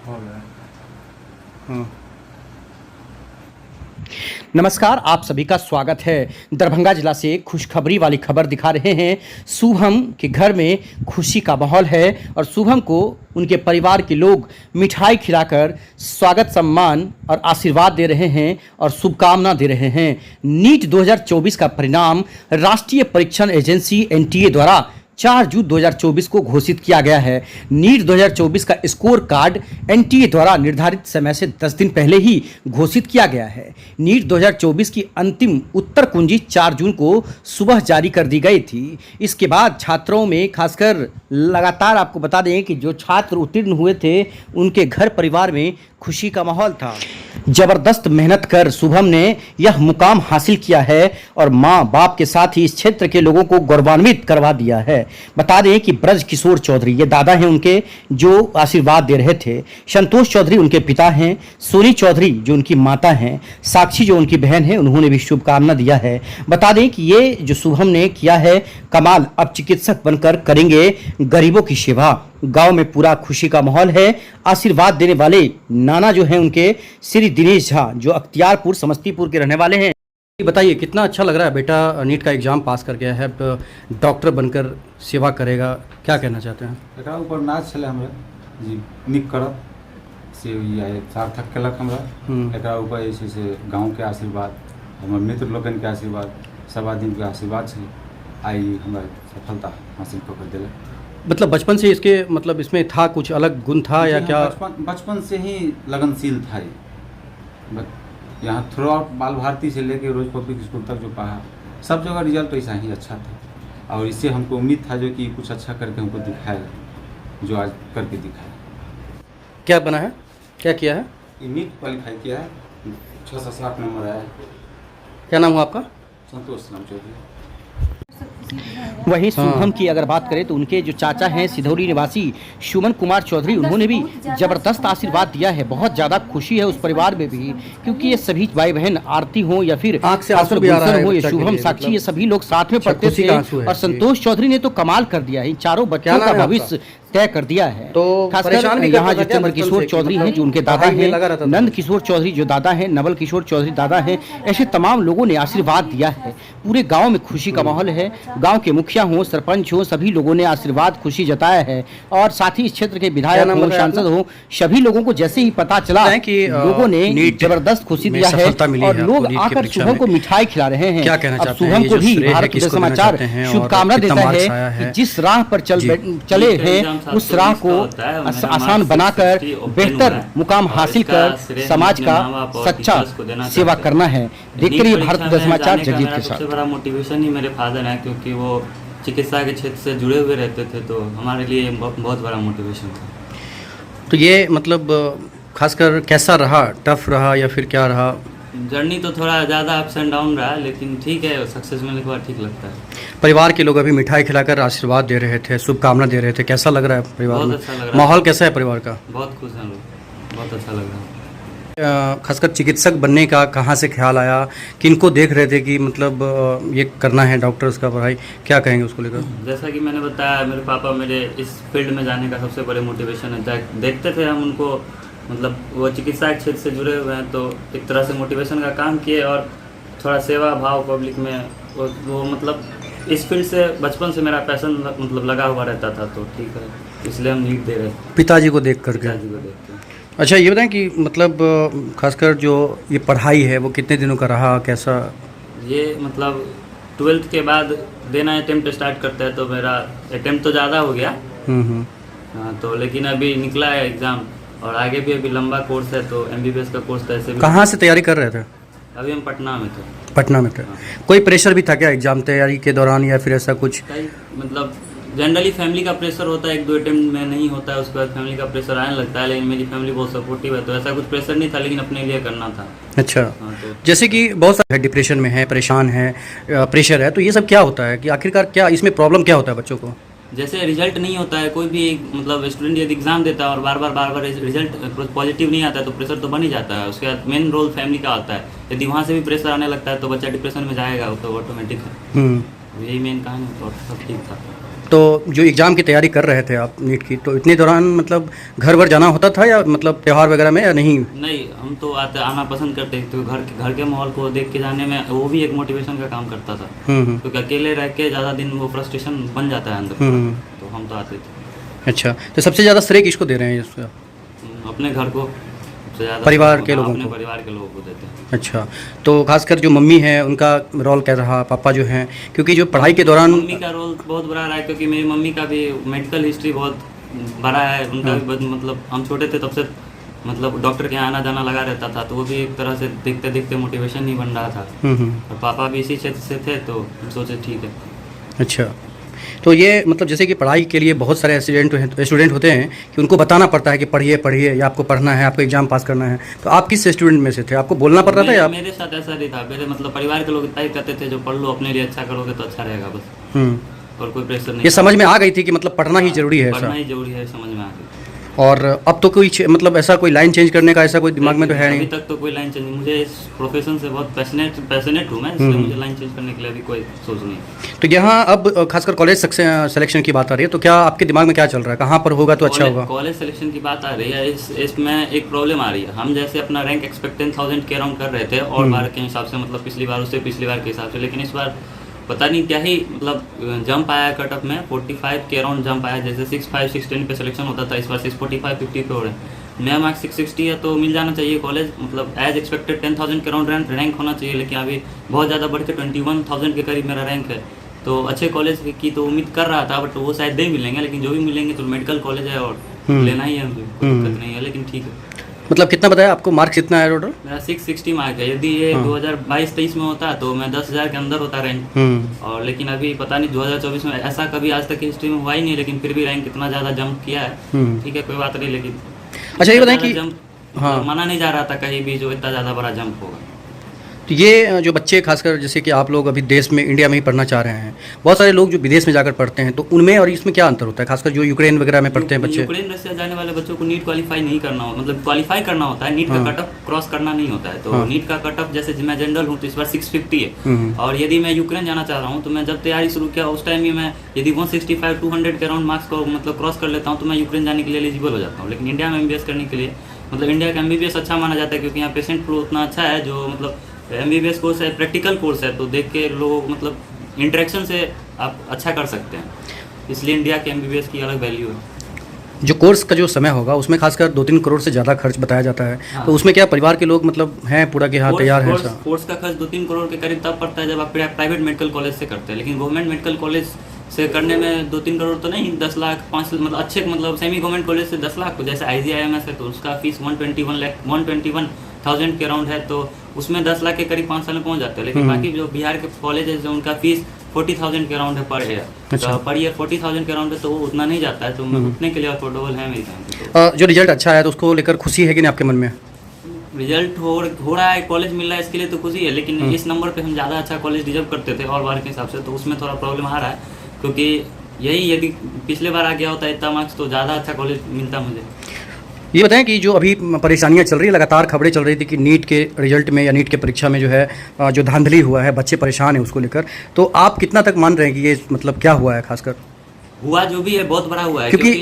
हो गया। हाँ। नमस्कार, आप सभी का स्वागत है। दरभंगा जिला से खुशखबरी वाली खबर दिखा रहे हैं। शुभम के घर में खुशी का माहौल है और शुभम को उनके परिवार के लोग मिठाई खिलाकर स्वागत सम्मान और आशीर्वाद दे रहे हैं और शुभकामना दे रहे हैं। नीट 2024 का परिणाम राष्ट्रीय परीक्षण एजेंसी एनटीए द्वारा 4 जून 2024 को घोषित किया गया है। नीट 2024 का स्कोर कार्ड एनटीए द्वारा निर्धारित समय से 10 दिन पहले ही घोषित किया गया है। नीट 2024 की अंतिम उत्तर कुंजी 4 जून को सुबह जारी कर दी गई थी। इसके बाद छात्रों में खासकर लगातार आपको बता दें कि जो छात्र उत्तीर्ण हुए थे उनके घर परिवार में खुशी का माहौल था। जबरदस्त मेहनत कर शुभम ने यह मुकाम हासिल किया है और मां बाप के साथ ही इस क्षेत्र के लोगों को गौरवान्वित करवा दिया है। बता दें कि ब्रज किशोर चौधरी ये दादा हैं उनके, जो आशीर्वाद दे रहे थे। संतोष चौधरी उनके पिता हैं। सोनी चौधरी जो उनकी माता हैं। साक्षी जो उनकी बहन है, उन्होंने भी शुभकामना दिया है। बता दें कि ये जो शुभम ने किया है कमाल, अब चिकित्सक बनकर करेंगे गरीबों की सेवा। गांव में पूरा खुशी का माहौल है। आशीर्वाद देने वाले नाना जो हैं उनके श्री दिनेश झा, जो अख्तियारपुर समस्तीपुर के रहने वाले हैं। बताइए, कितना अच्छा लग रहा है बेटा नीट का एग्जाम पास कर गया है, डॉक्टर बनकर सेवा करेगा, क्या कहना चाहते हैं? एकरा ऊपर नाच छले हमरा जी निक करब से ये सार्थक केलक हमरा। एकरा ऊपर जे छै से गांव के आशीर्वाद, हमर मित्र लोगन के आशीर्वाद, सब आदमी के आशीर्वाद छै आई हमरा सफलता हासिल कर देलक। मतलब बचपन से इसके मतलब इसमें था कुछ अलग गुण था या क्या? बचपन से ही लगनशील था ये। यहाँ थ्रू आउट बाल भारती से लेके रोज पब्लिक स्कूल तक जो पढ़ा, सब जगह रिजल्ट ऐसा ही अच्छा था और इससे हमको उम्मीद था जो कि कुछ अच्छा करके हमको दिखाएगा, जो आज करके दिखाया। क्या बना है, क्या किया है? नीट क्वालिफाई किया है, 6 से 7 नंबर आया है। क्या नाम हुआ आपका? संतोष नाम चौधरी। वहीं शुभम की अगर बात करें तो उनके जो चाचा हैं सिधौली निवासी सुमन कुमार चौधरी, उन्होंने भी जबरदस्त आशीर्वाद दिया है। बहुत ज़्यादा खुशी है उस परिवार में भी, क्योंकि ये सभी भाई बहन आरती हो या फिर आंख से आंसू भी आ रहा है हो या शुभम साक्षी, ये सभी लोग साथ में पढ़ते थे। और संतोष चौधरी ने तो कमाल कर दिया है, इन चारों बच्चों का भविष्य तय कर दिया है। तो खासकर यहाँ जो चंद्र किशोर चौधरी हैं जो उनके दादा हैं, नंद किशोर चौधरी जो दादा हैं, नवल किशोर चौधरी दादा हैं, ऐसे तमाम लोगों ने आशीर्वाद दिया है। पूरे गांव में खुशी का माहौल है। गांव के मुखिया हो, सरपंच हो, सभी लोगों ने आशीर्वाद खुशी जताया है। और साथ ही इस क्षेत्र के विधायक हो, सांसद हो, सभी लोगों को जैसे ही पता चला कि लोगों ने जबरदस्त खुशी दिया है और लोग आकर शुभम को मिठाई खिला रहे हैं। अब शुभम को भी भारत समाचार शुभकामना देता है कि जिस राह पर चले हैं उस राह को आसान बनाकर बेहतर मुकाम हासिल कर समाज का सच्चा सेवा करना है। देखते रहिए भारत समाचार जगजीत के साथ। सबसे बड़ा मोटिवेशन ही मेरे फादर हैं, क्योंकि वो चिकित्सा के क्षेत्र से जुड़े हुए रहते थे, तो हमारे लिए बहुत बड़ा मोटिवेशन था। तो ये मतलब खासकर कैसा रहा, टफ रहा या फिर क्या रहा? जर्नी तो थोड़ा ज़्यादा अप्स एंड डाउन रहा, लेकिन ठीक है, सक्सेस मिलने के बाद ठीक लगता है। परिवार के लोग अभी मिठाई खिलाकर आशीर्वाद दे रहे थे, शुभकामना दे रहे थे, कैसा लग रहा है परिवार में? बहुत अच्छा लग रहा है। माहौल कैसा है परिवार का? बहुत खुश हैं लोग, बहुत अच्छा लग रहा है। खासकर चिकित्सक बनने का कहाँ से ख्याल आया, किनको देख रहे थे कि मतलब ये करना है डॉक्टर्स का पढ़ाई, क्या कहेंगे उसको लेकर? जैसा कि मैंने बताया, मेरे पापा मेरे इस फील्ड में जाने का सबसे बड़े मोटिवेशन है। देखते थे हम उनको, मतलब वो चिकित्सा के क्षेत्र से जुड़े हुए हैं, तो एक तरह से मोटिवेशन का काम किए और थोड़ा सेवा भाव पब्लिक में वो मतलब इस फील्ड से बचपन से मेरा पैशन मतलब लगा हुआ रहता था, तो ठीक है, इसलिए हम नीट दे रहे थे पिताजी को देख करके। पिताजी को देख कर। अच्छा, ये बताएं कि मतलब खासकर जो ये पढ़ाई है वो कितने दिनों का रहा, कैसा? ये मतलब 12th के बाद देना अटेम्प्ट स्टार्ट करते हैं, तो मेरा अटेम्प्ट तो ज़्यादा हो गया। हाँ, तो लेकिन अभी निकला है एग्ज़ाम और आगे भी अभी लंबा कोर्स है, तो MBBS का कोर्स तो ऐसे भी। कहाँ से तैयारी कर रहे थे? अभी हम पटना में थे। पटना में थे। कोई प्रेशर भी था क्या एग्जाम तैयारी के दौरान या फिर ऐसा कुछ? मतलब जनरली फैमिली का प्रेशर होता है, 1-2 अटेम्प्ट में नहीं होता है, उसके बाद फैमिली का प्रेशर आने लगता है, लेकिन मेरी फैमिली बहुत सपोर्टिव है, तो ऐसा कुछ प्रेशर नहीं था, लेकिन अपने लिए करना था। अच्छा। हाँ, तो जैसे कि बहुत सारे डिप्रेशन में है, परेशान है, प्रेशर है, तो ये सब क्या होता है कि आखिरकार क्या इसमें प्रॉब्लम क्या होता है बच्चों को? जैसे रिजल्ट नहीं होता है, कोई भी एक मतलब स्टूडेंट यदि एग्जाम देता है और बार बार रिजल्ट पॉजिटिव नहीं आता है, तो प्रेशर तो बन ही जाता है। उसके बाद मेन रोल फैमिली का आता है, यदि वहाँ से भी प्रेशर आने लगता है तो बच्चा डिप्रेशन में जाएगा, वो तो ऑटोमेटिक है। यही मेन कहानी, तो सब ठीक था। तो जो एग्ज़ाम की तैयारी कर रहे थे आप नीट की, तो इतने दौरान मतलब घर भर जाना होता था या मतलब त्यौहार वगैरह में या नहीं? नहीं, हम तो आना पसंद करते थे, तो घर के माहौल को देख के जाने में वो भी एक मोटिवेशन का काम करता था, क्योंकि अकेले रह के ज़्यादा दिन वो फ्रस्ट्रेशन बन जाता है अंदर, तो हम तो आते थे। अच्छा, तो सबसे ज़्यादा श्रेय किसको दे रहे हैं इसका? अपने घर को, सबसे ज़्यादा परिवार के लोगों अपने को? परिवार के लोगों को देते हैं। अच्छा, तो खासकर जो मम्मी हैं उनका रोल क्या रहा, पापा जो हैं, क्योंकि जो पढ़ाई के दौरान मम्मी का रोल बहुत बड़ा रहा है, क्योंकि मेरी मम्मी का भी मेडिकल हिस्ट्री बहुत बड़ा है, उनका भी मतलब हम छोटे थे तब से मतलब डॉक्टर के यहाँ आना जाना लगा रहता था, तो वो भी एक तरह से देखते देखते मोटिवेशन नहीं बन रहा था। और पापा भी इसी क्षेत्र से थे, तो सोचे ठीक है। अच्छा, तो ये मतलब जैसे कि पढ़ाई के लिए बहुत सारे स्टूडेंट होते हैं कि उनको बताना पड़ता है कि पढ़िए पढ़िए, या आपको पढ़ना है, आपको एग्जाम पास करना है, तो आप किस स्टूडेंट में से थे? आपको बोलना पड़ रहा था या मेरे साथ ऐसा नहीं था, मेरे मतलब परिवार के लोग इतना ही कहते थे जो पढ़ लो, अपने लिए अच्छा करोगे तो अच्छा रहेगा बस, और कोई प्रेशर नहीं। ये समझ में आ गई थी कि मतलब पढ़ना ही जरूरी है? पढ़ना ही जरूरी है, समझ में आ गई। और अब तो कोई मतलब ऐसा कोई लाइन चेंज करने का ऐसा कोई दिमाग में तो है अभी नहीं? तक तो कोई लाइन चेंज नहीं, मुझे इस प्रोफेशन से बहुत पैशनेट हूँ मैं, इसलिए मुझे लाइन चेंज करने के लिए अभी कोई सोच नहीं। तो यहाँ अब खासकर कॉलेज सिलेक्शन की बात आ रही है, तो क्या आपके दिमाग में क्या चल रहा है, कहाँ पर होगा तो अच्छा होगा? कॉलेज सिलेक्शन की बात आ रही है, इसमें एक प्रॉब्लम आ रही है। हम जैसे अपना रैंक एक्सपेक्ट 10,000 के अराउंड कर रहे थे और बार के हिसाब से, मतलब पिछली बार के हिसाब से, लेकिन इस बार पता नहीं क्या ही मतलब जंप आया कट ऑफ में, 45 के अराउंड जंप आया। जैसे 6.5 6.10 पे सिलेक्शन होता था, इस बार 645 50 पे हो रहे हैं। मेरा मार्क्स 660 है, तो मिल जाना चाहिए कॉलेज, मतलब एज एक्सपेक्टेड 10,000 के अराउंड रैंक होना चाहिए, लेकिन अभी बहुत ज़्यादा बढ़ के 21,000 के करीब मेरा रैंक है। तो अच्छे कॉलेज की तो उम्मीद कर रहा था, बट वो शायद नहीं मिलेंगे, लेकिन जो भी मिलेंगे तो मेडिकल कॉलेज है और लेना ही है, कोई दिक्कत नहीं है, लेकिन ठीक है। मतलब कितना बताया आपको, मार्क्स कितना है टोटल? मेरा 660 मार्क है। यदि ये 2022-23 में होता तो मैं 10,000 के अंदर होता रैंक, और लेकिन अभी पता नहीं 2024 में ऐसा कभी आज तक हिस्ट्री में हुआ ही नहीं, लेकिन फिर भी रैंक इतना ज़्यादा जंप किया है। ठीक है, कोई बात नहीं, लेकिन अच्छा ये बताएं कि माना नहीं जा रहा था कहीं भी जो इतना ज़्यादा बड़ा जंप होगा। तो ये जो बच्चे खासकर जैसे कि आप लोग अभी देश में इंडिया में ही पढ़ना चाह रहे हैं, बहुत सारे लोग जो विदेश में जाकर पढ़ते हैं, तो उनमें और इसमें क्या अंतर होता है, खासकर जो यूक्रेन वगैरह में पढ़ते हैं बच्चे? यूक्रेन रशिया जाने वाले बच्चों को नीट क्वालिफाई नहीं करना हो, मतलब क्वालिफाई करना होता है, नीट का कट ऑफ क्रॉस करना नहीं होता है। तो नीट का कट ऑफ, जैसे मैं जनरल हूँ तो इस बार 650 है, और यदि मैं यूक्रेन जाना चाह रहा हूँ तो मैं जब तैयारी शुरू किया उस टाइम ही मैं यदि 165 200 के अराउंड मार्क्स को मतलब क्रॉस कर लेता हूँ तो मैं यूक्रेन जाने के लिए एलिजिबल हो जाता हूँ। लेकिन इंडिया में MBBS करने के लिए, मतलब इंडिया का MBBS अच्छा माना जाता है, क्योंकि यहाँ पेशेंट फ्लो उतना अच्छा है, जो मतलब MBBS कोर्स है, प्रैक्टिकल कोर्स है, तो देख के लोग मतलब इंटरेक्शन से आप अच्छा कर सकते हैं, इसलिए इंडिया के MBBS की अलग वैल्यू है। जो कोर्स का जो समय होगा उसमें खासकर 2-3 करोड़ से ज़्यादा खर्च बताया जाता है। हाँ। तो उसमें क्या परिवार के लोग मतलब हैं पूरा कि हाँ तैयार है? कोर्स का खर्च 2-3 करोड़ के करीब तब पड़ता है जब आप प्राइवेट मेडिकल कॉलेज से करते हैं, लेकिन गवर्नमेंट मेडिकल कॉलेज से करने में 2-3 करोड़ तो नहीं, 10 लाख 5 मतलब अच्छे मतलब सेमी गवर्नमेंट कॉलेज से 10 लाख, तो जैसे IGIMS है तो उसका फीस 121,000 के अराउंड है, तो उसमें 10 लाख के करीब 5 साल में पहुंच जाते हैं। लेकिन बाकी जो बिहार के कॉलेज है जो उनका फीस 40,000 के अराउंड है पर ईयर। अच्छा। तो पर ईयर 40,000 के अराउंड है, तो वो उतना नहीं जाता है, तो उतने के लिए अफोर्डेबल है मेरी फैमिली। जो रिजल्ट अच्छा है तो उसको लेकर खुशी है कि नहीं आपके मन में? रिजल्ट हो रहा है, कॉलेज मिल रहा है, इसके लिए तो खुशी है, लेकिन इस नंबर पे हम ज़्यादा अच्छा कॉलेज डिजर्व करते थे और बार के हिसाब से, तो उसमें थोड़ा प्रॉब्लम आ रहा है, क्योंकि यही यदि पिछले बार आ गया होता इतना मार्क्स तो ज़्यादा अच्छा कॉलेज मिलता मुझे। ये बताएं कि जो अभी परेशानियां चल रही है, लगातार खबरें चल रही थी कि नीट के रिजल्ट में या नीट के परीक्षा में जो है जो धांधली हुआ है, बच्चे परेशान हैं उसको लेकर, तो आप कितना तक मान रहे हैं कि ये मतलब क्या हुआ है? खासकर हुआ जो भी है बहुत बड़ा हुआ है, क्योंकि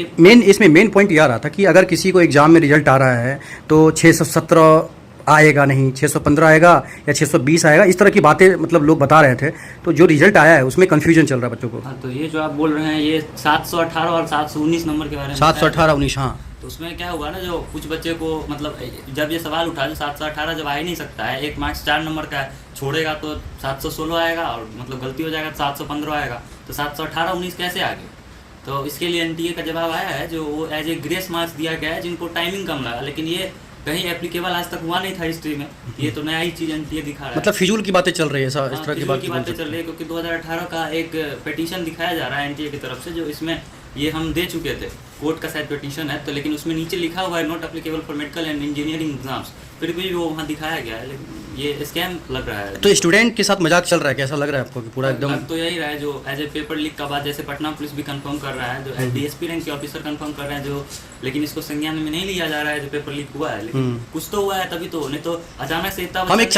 इसमें मेन पॉइंट ये आ रहा था कि अगर किसी को एग्जाम में रिजल्ट आ रहा है तो 617 आएगा नहीं, 615 आएगा या 620 आएगा, इस तरह की बातें मतलब लोग बता रहे थे। तो जो रिजल्ट आया है उसमें कंफ्यूजन चल रहा है बच्चों को। हाँ, तो ये जो आप बोल रहे हैं ये 718 और 719 नंबर के बारे में, 718 19, हाँ, तो उसमें क्या हुआ ना, जो कुछ बच्चे को मतलब जब ये सवाल उठा जो 718 जब आ ही नहीं सकता है, एक मार्क्स 4 नंबर का छोड़ेगा तो 716 आएगा, और मतलब गलती हो जाएगा तो 715 आएगा, तो 718 19 कैसे आ गए? तो इसके लिए NTA का जवाब आया है, जो वो एज ए ग्रेस मार्क्स दिया गया है जिनको टाइमिंग कम लगा, लेकिन ये कहीं एप्लीकेबल आज तक हुआ नहीं था हिस्ट्री में, ये तो नया ही चीज़ NTA दिखा रहा है। मतलब फिजूल की बातें चल रही है, इस तरह की बातें चल रही है, क्योंकि 2018 का एक पिटीशन दिखाया जा रहा है NTA की तरफ से, जो इसमें ये हम दे चुके थे, कोर्ट का शायद पिटीशन है, तो लेकिन उसमें नीचे लिखा हुआ है not applicable for medical and engineering exams, फिर भी वो वहाँ दिखाया गया है, लेकिन ये स्कैम लग रहा है। तो स्टूडेंट के साथ मजाक चल रहा है, कैसा लग रहा है आपको कि पूरा एकदम? लग तो यही रहा है, जो एज ए पेपर लीक का बात जैसे पटना पुलिस भी कंफर्म कर रहा है, जो डीएसपी रैंक के ऑफिसर कंफर्म कर रहे हैं, जो लेकिन इसको संज्ञान में नहीं लिया जा रहा है जो पेपर लीक हुआ है, लेकिन कुछ तो हुआ है तभी तो, नहीं तो अचानक से इतना हम एक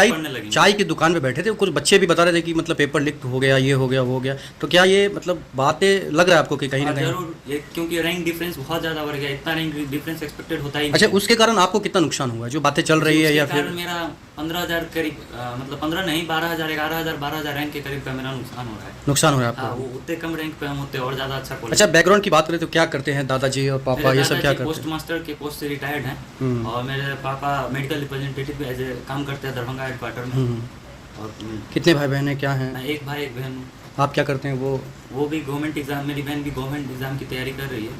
चाय की दुकान पे बैठे थे, कुछ बच्चे भी बता रहे थे कि मतलब पेपर लीक हो गया, ये हो गया, वो हो गया। तो क्या ये मतलब बातें लग रहा है आपको कि कहीं ना कहीं? जरूर, ये क्योंकि रैंक डिफरेंस बहुत ज़्यादा बढ़ गया, इतना रैंक डिफरेंस एक्सपेक्टेड होता ही नहीं। अच्छा, उसके कारण आपको कितना नुकसान हुआ, जो बातें चल रही है? या फिर मेरा 15,000 करीब, मतलब 15 नहीं, 12,000, 11,000, 12,000 रैंक के करीब का मेरा नुकसान हो रहा है। नुकसान हो रहा है हाँ, आपको? वो उतने कम रैंक पे हम होते और ज़्यादा अच्छा कॉलेज। अच्छा, बैकग्राउंड की बात करें तो क्या करते हैं दादाजी और पापा, ये सब क्या करते पोस्ट मास्टर के पोस्ट से रिटायर्ड हैं, और मेरे पापा मेडिकल रिप्रेजेंटेटिव एज ए काम करते हैं दरभंगा हेडक्वार्टर में। हैं? और कितने भाई बहन हैं, क्या हैं? मैं एक भाई एक बहन हूँ। आप क्या करते हैं? वो भी गवर्नमेंट एग्जाम, मेरी बहन भी गवर्नमेंट एग्जाम की तैयारी कर रही है।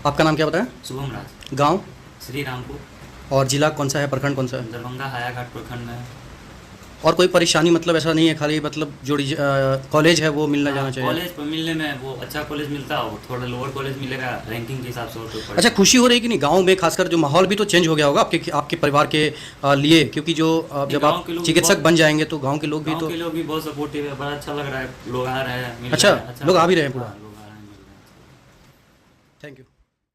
आपका नाम क्या बताया? शुभम राज। गाँव श्री रामपुर। और जिला कौन सा है, प्रखंड कौन सा है? दरभंगा हायाघाट प्रखंड में है। और कोई परेशानी मतलब ऐसा नहीं है, खाली मतलब जो कॉलेज है वो मिलना जाना चाहिए? कॉलेज पर मिलने में वो अच्छा कॉलेज मिलता है, वो थोड़ा लोअर कॉलेज मिलेगा रैंकिंग के हिसाब से। और अच्छा, खुशी हो रही है कि नहीं गांव में, खासकर जो माहौल भी तो चेंज हो गया होगा आपके परिवार के लिए, क्योंकि जो जब आप चिकित्सक बन जाएंगे तो गांव के लोग भी बहुत सपोर्टिव है, बड़ा अच्छा लग रहा है, लोग आ रहे हैं। अच्छा, लोग आ भी रहे हैं पूरा? लोग आ रहे हैं। Thank you.